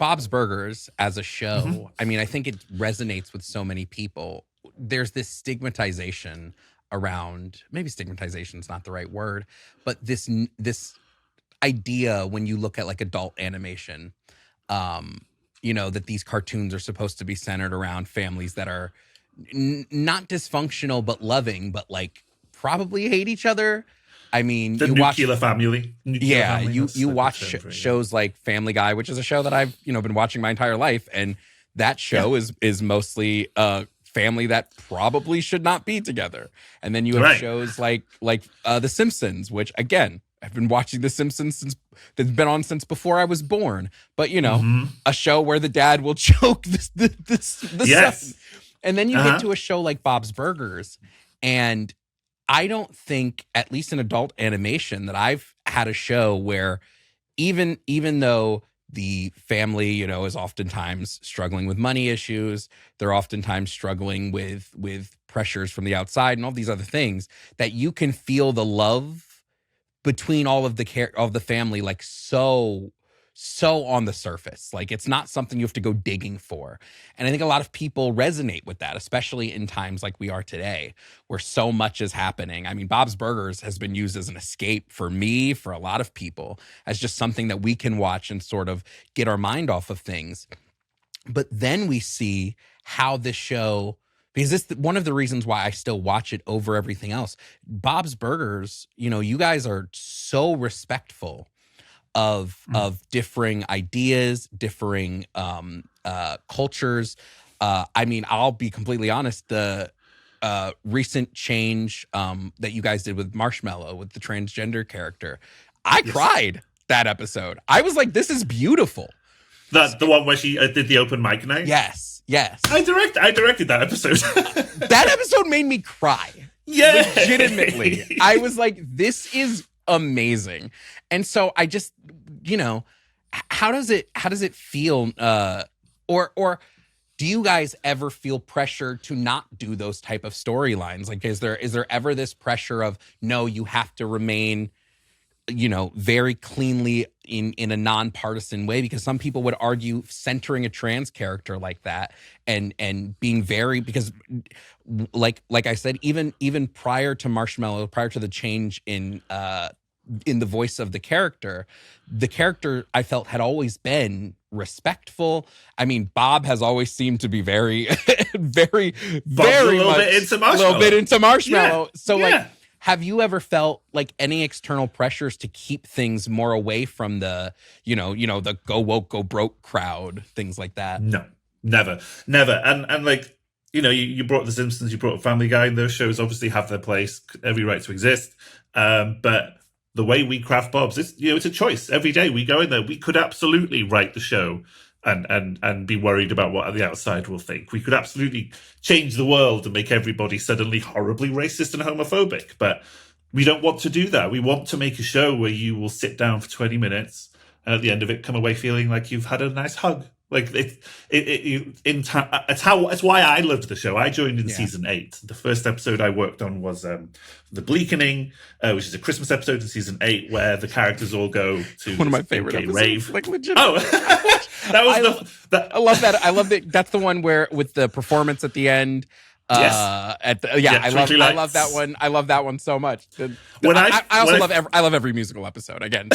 Bob's Burgers as a show, Mm-hmm. I mean, I think it resonates with so many people. There's this stigmatization around, maybe stigmatization is not the right word, but this idea when you look at like adult animation, that these cartoons are supposed to be centered around families that are not dysfunctional but loving, but like probably hate each other. I mean, The you nuclear watch, family. Nuclear family, you that's like the watch term for it, shows like Family Guy, which is a show that I've been watching my entire life, and that show is mostly a family that probably should not be together. And then you have shows like The Simpsons, which again, I've been watching The Simpsons that's been on since before I was born. But a show where the dad will choke the son. And then you get to a show like Bob's Burgers, and I don't think, at least in adult animation, that I've had a show where even though the family, is oftentimes struggling with money issues, they're oftentimes struggling with pressures from the outside and all these other things, that you can feel the love between all of the family, like so on the surface. Like it's not something you have to go digging for. And I think a lot of people resonate with that, especially in times like we are today, where so much is happening. I mean, Bob's Burgers has been used as an escape for me, for a lot of people, as just something that we can watch and sort of get our mind off of things. But then we see how this show, because this one of the reasons why I still watch it over everything else. Bob's Burgers, you guys are so respectful of differing ideas, differing cultures. I mean, I'll be completely honest. The recent change that you guys did with Marshmallow, with the transgender character, I cried that episode. I was like, this is beautiful. That's the one where she did the open mic night? Yes. I directed that episode. That episode made me cry. Yeah. Legitimately. I was like, this is amazing. And so I just, how does it feel? Or do you guys ever feel pressure to not do those type of storylines? Like, is there ever this pressure of, no, you have to remain, very cleanly in a nonpartisan way? Because some people would argue centering a trans character like that and being very, because like I said, even prior to Marshmallow, prior to the change in the voice of the character I felt had always been respectful. I mean, Bob has always seemed to be very, very, very much a little bit into Marshmallow. Yeah. So like, have you ever felt like any external pressures to keep things more away from the, the go woke, go broke crowd, things like that? No, never. And like, you brought The Simpsons, you brought Family Guy, and those shows obviously have their place, every right to exist. But the way we craft Bob's, it's a choice. Every day we go in there, we could absolutely write the show and be worried about what the outside will think. We could absolutely change the world and make everybody suddenly horribly racist and homophobic. But we don't want to do that. We want to make a show where you will sit down for 20 minutes and at the end of it come away feeling like you've had a nice hug. Like it's why I loved the show. I joined in season 8. The first episode I worked on was The Bleakening, which is a Christmas episode in season 8, where the characters all go to one of my favorite episodes. Rave. Like legit. Oh, that was I love that. I love that. That's the one where with the performance at the end. I love that one. I love that one so much. I love every musical episode again.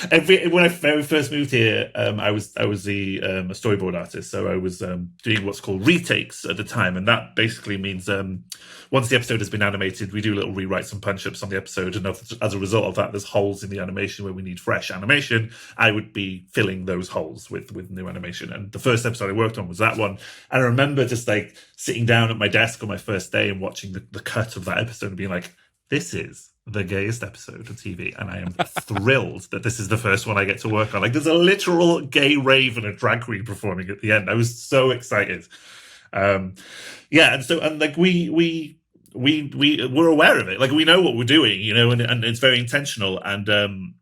When I very first moved here, I was a storyboard artist, so I was doing what's called retakes at the time, and that basically means once the episode has been animated, we do little rewrites and punch-ups on the episode, and as a result of that, there's holes in the animation where we need fresh animation. I would be filling those holes with new animation, and the first episode I worked on was that one. And I remember just like sitting down at my desk on my first day and watching the cut of that episode and being like, this is the gayest episode of TV, and I am thrilled that this is the first one I get to work on. Like, there's a literal gay rave and a drag queen performing at the end. I was so excited. And like we're aware of it. Like, we know what we're doing, and it's very intentional, and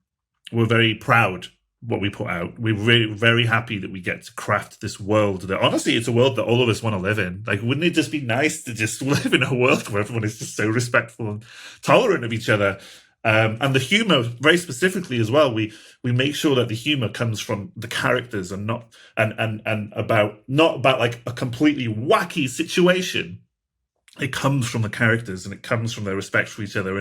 we're very proud what we put out. We're very, very happy that we get to craft this world that, honestly, it's a world that all of us want to live in. Like, wouldn't it just be nice to just live in a world where everyone is just so respectful and tolerant of each other? And the humor, very specifically as well, we make sure that the humor comes from the characters and not about like a completely wacky situation. It comes from the characters and it comes from their respect for each other.